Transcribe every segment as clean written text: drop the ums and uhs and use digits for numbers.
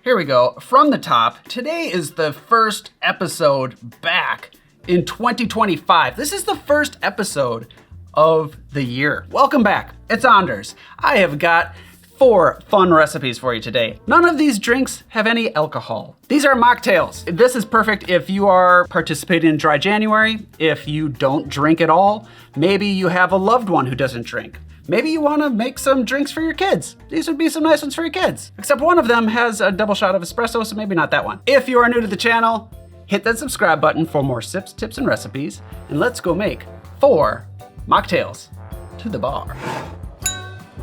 Here we go. From the top, today is the first episode back in 2025. This is the first episode of the year. Welcome back. It's Anders. I have got 4 fun recipes for you today. None of these drinks have any alcohol. These are mocktails. This is perfect if you are participating in Dry January, if you don't drink at all, maybe you have a loved one who doesn't drink. Maybe you want to make some drinks for your kids. These would be some nice ones for your kids. Except one of them has a double shot of espresso, so maybe not that one. If you are new to the channel, hit that subscribe button for more sips, tips, and recipes, and let's go make 4 mocktails to the bar.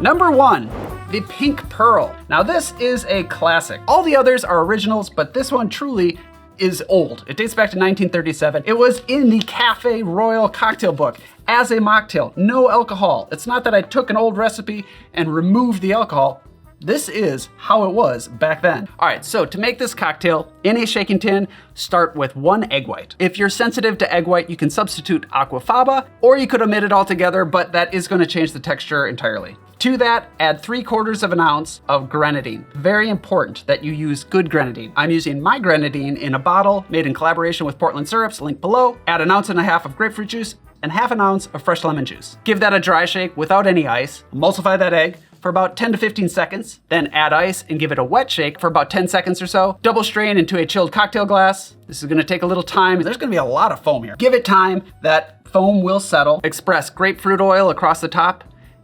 Number 1, the Pink Pearl. Now this is a classic. All the others are originals, but this one truly is old. It dates back to 1937. It was in the Cafe Royal cocktail book as a mocktail, no alcohol. It's not that I took an old recipe and removed the alcohol. This is how it was back then. All right, so to make this cocktail in a shaking tin, start with 1 egg white. If you're sensitive to egg white, you can substitute aquafaba, or you could omit it altogether, but that is gonna change the texture entirely. To that, add 3/4 of an ounce of grenadine. Very important that you use good grenadine. I'm using my grenadine in a bottle made in collaboration with Portland Syrups, linked below. Add 1.5 ounces of grapefruit juice and 1/2 ounce of fresh lemon juice. Give that a dry shake without any ice. Emulsify that egg for about 10 to 15 seconds, then add ice and give it a wet shake for about 10 seconds or so. Double strain into a chilled cocktail glass. This is gonna take a little time. There's gonna be a lot of foam here. Give it time, that foam will settle. Express grapefruit oil across the top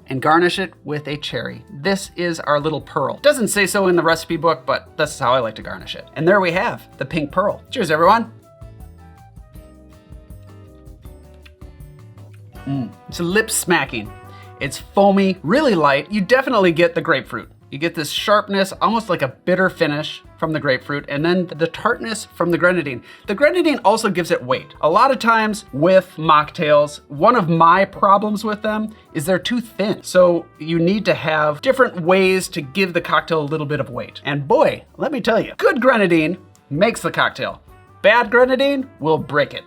and garnish it with a cherry. This is our little pearl. Doesn't say so in the recipe book, but this is how I like to garnish it. And there we have the Pink Pearl. Cheers, everyone. It's lip smacking. It's foamy, really light. You definitely get the grapefruit. You get this sharpness, almost like a bitter finish from the grapefruit, and then the tartness from the grenadine. The grenadine also gives it weight. A lot of times with mocktails, one of my problems with them is they're too thin. So you need to have different ways to give the cocktail a little bit of weight. And boy, let me tell you, good grenadine makes the cocktail. Bad grenadine will break it.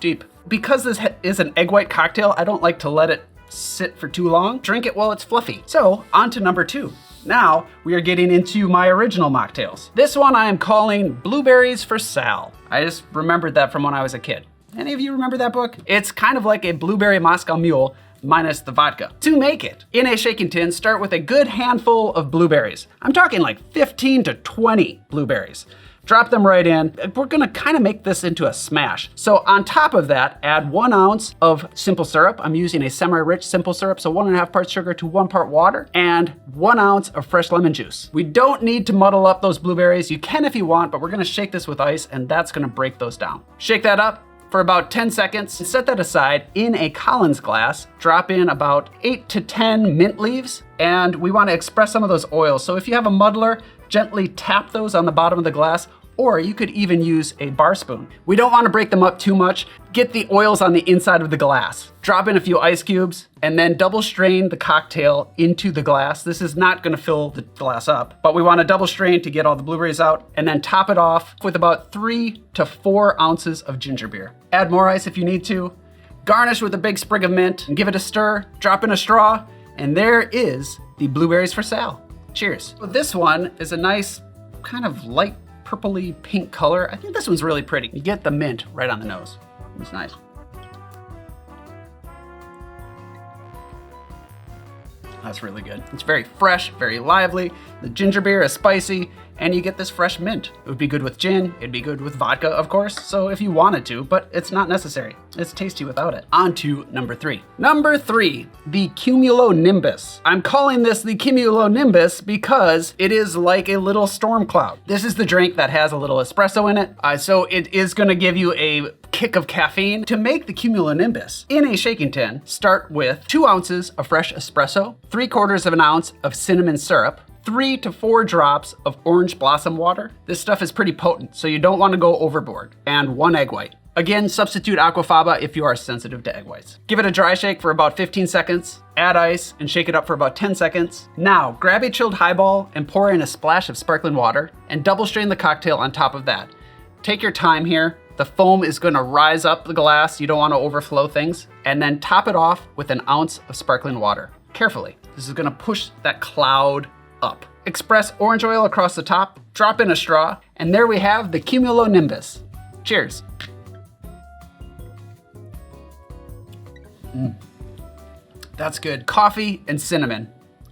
Deep. Because this is an egg white cocktail, I don't like to let it sit for too long. Drink it while it's fluffy. So on to number 2. Now we are getting into my original mocktails. This one I am calling Blueberries for Sal. I just remembered that from when I was a kid. Any of you remember that book? It's kind of like a blueberry Moscow Mule minus the vodka. To make it, in a shaking tin, start with a good handful of blueberries. I'm talking like 15 to 20 blueberries. Drop them right in. We're gonna kind of make this into a smash. So on top of that, add 1 ounce of simple syrup. I'm using a semi-rich simple syrup, so 1.5 parts sugar to 1 part water, and 1 ounce of fresh lemon juice. We don't need to muddle up those blueberries. You can if you want, but we're gonna shake this with ice, and that's gonna break those down. Shake that up for about 10 seconds, and set that aside in a Collins glass. Drop in about 8 to 10 mint leaves, and we wanna express some of those oils. So if you have a muddler, gently tap those on the bottom of the glass, or you could even use a bar spoon. We don't want to break them up too much. Get the oils on the inside of the glass. Drop in a few ice cubes, and then double strain the cocktail into the glass. This is not gonna fill the glass up, but we want to double strain to get all the blueberries out, and then top it off with about 3 to 4 ounces of ginger beer. Add more ice if you need to. Garnish with a big sprig of mint, and give it a stir. Drop in a straw, and there is the Blueberries for Sal. Cheers. So this one is a nice kind of light purpley pink color. I think this one's really pretty. You get the mint right on the nose. It's nice. That's really good. It's very fresh, very lively. The ginger beer is spicy, and you get this fresh mint. It would be good with gin, it'd be good with vodka, of course, so if you wanted to, but it's not necessary. It's tasty without it. On to number 3. Number 3, the Cumulonimbus. I'm calling this the Cumulonimbus because it is like a little storm cloud. This is the drink that has a little espresso in it, so it is gonna give you a kick of caffeine. To make the Cumulonimbus in a shaking tin, start with 2 ounces of fresh espresso, 3/4 of an ounce of cinnamon syrup, 3 to 4 drops of orange blossom water. This stuff is pretty potent, so you don't want to go overboard, and 1 egg white. Again, substitute aquafaba if you are sensitive to egg whites. Give it a dry shake for about 15 seconds, add ice, and shake it up for about 10 seconds. Now, grab a chilled highball and pour in a splash of sparkling water, and double strain the cocktail on top of that. Take your time here. The foam is gonna rise up the glass. You don't wanna overflow things. And then top it off with an ounce of sparkling water. Carefully. This is gonna push that cloud up. Express orange oil across the top, drop in a straw, and there we have the Cumulonimbus. Cheers. That's good. Coffee and cinnamon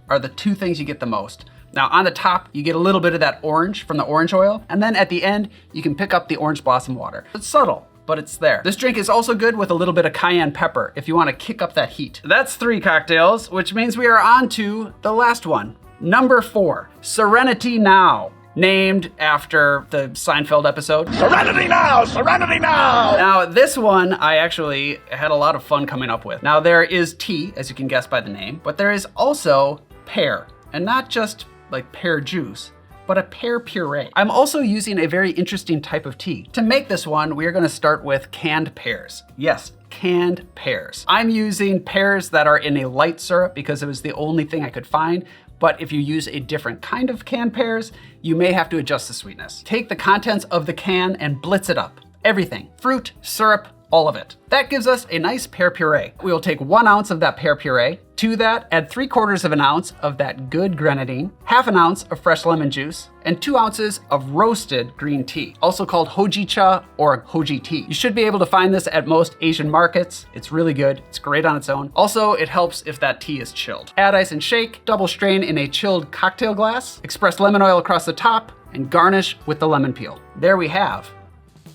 are the two things you get the most. Now on the top, you get a little bit of that orange from the orange oil, and then at the end, you can pick up the orange blossom water. It's subtle, but it's there. This drink is also good with a little bit of cayenne pepper if you want to kick up that heat. That's 3 cocktails, which means we are on to the last one. Number 4, Sereni-Tea Now. Named after the Seinfeld episode. Serenity now! Serenity now! Now this one I actually had a lot of fun coming up with. Now there is tea, as you can guess by the name, but there is also pear. And not just like pear juice, but a pear puree. I'm also using a very interesting type of tea. To make this one, we are gonna start with canned pears. Yes, canned pears. I'm using pears that are in a light syrup because it was the only thing I could find. But if you use a different kind of canned pears, you may have to adjust the sweetness. Take the contents of the can and blitz it up. Everything, fruit, syrup, all of it. That gives us a nice pear puree. We will take 1 ounce of that pear puree. To that, add 3/4 of an ounce of that good grenadine, 1/2 an ounce of fresh lemon juice, and 2 ounces of roasted green tea, also called hojicha or hoji tea. You should be able to find this at most Asian markets. It's really good. It's great on its own. Also, it helps if that tea is chilled. Add ice and shake, double strain in a chilled cocktail glass, express lemon oil across the top, and garnish with the lemon peel. There we have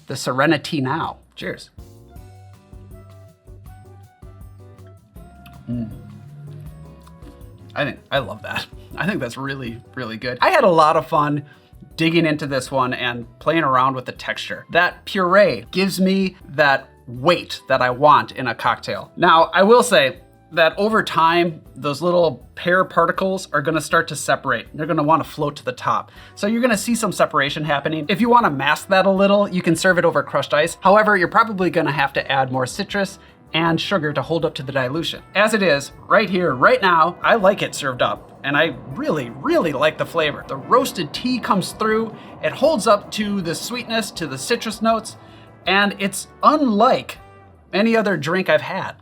the Sereni-Tea Now. Cheers. I love that. I think that's really, really good. I had a lot of fun digging into this one and playing around with the texture. That puree gives me that weight that I want in a cocktail. Now, I will say that over time, those little pear particles are gonna start to separate. They're gonna wanna float to the top. So you're gonna see some separation happening. If you wanna mask that a little, you can serve it over crushed ice. However, you're probably gonna have to add more citrus and sugar to hold up to the dilution. As it is, right here, right now, I like it served up, and I really, really like the flavor. The roasted tea comes through, it holds up to the sweetness, to the citrus notes, and it's unlike any other drink I've had.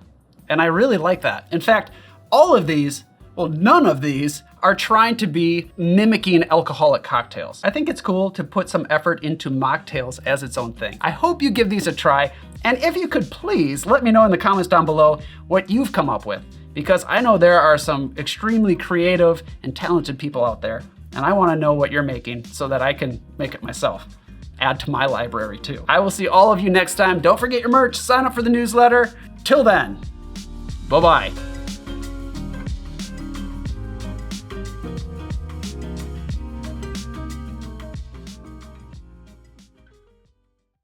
And I really like that. In fact, all of these, well, none of these are trying to be mimicking alcoholic cocktails. I think it's cool to put some effort into mocktails as its own thing. I hope you give these a try. And if you could please let me know in the comments down below what you've come up with, because I know there are some extremely creative and talented people out there, and I wanna know what you're making so that I can make it myself. Add to my library too. I will see all of you next time. Don't forget your merch, sign up for the newsletter. Till then, bye-bye.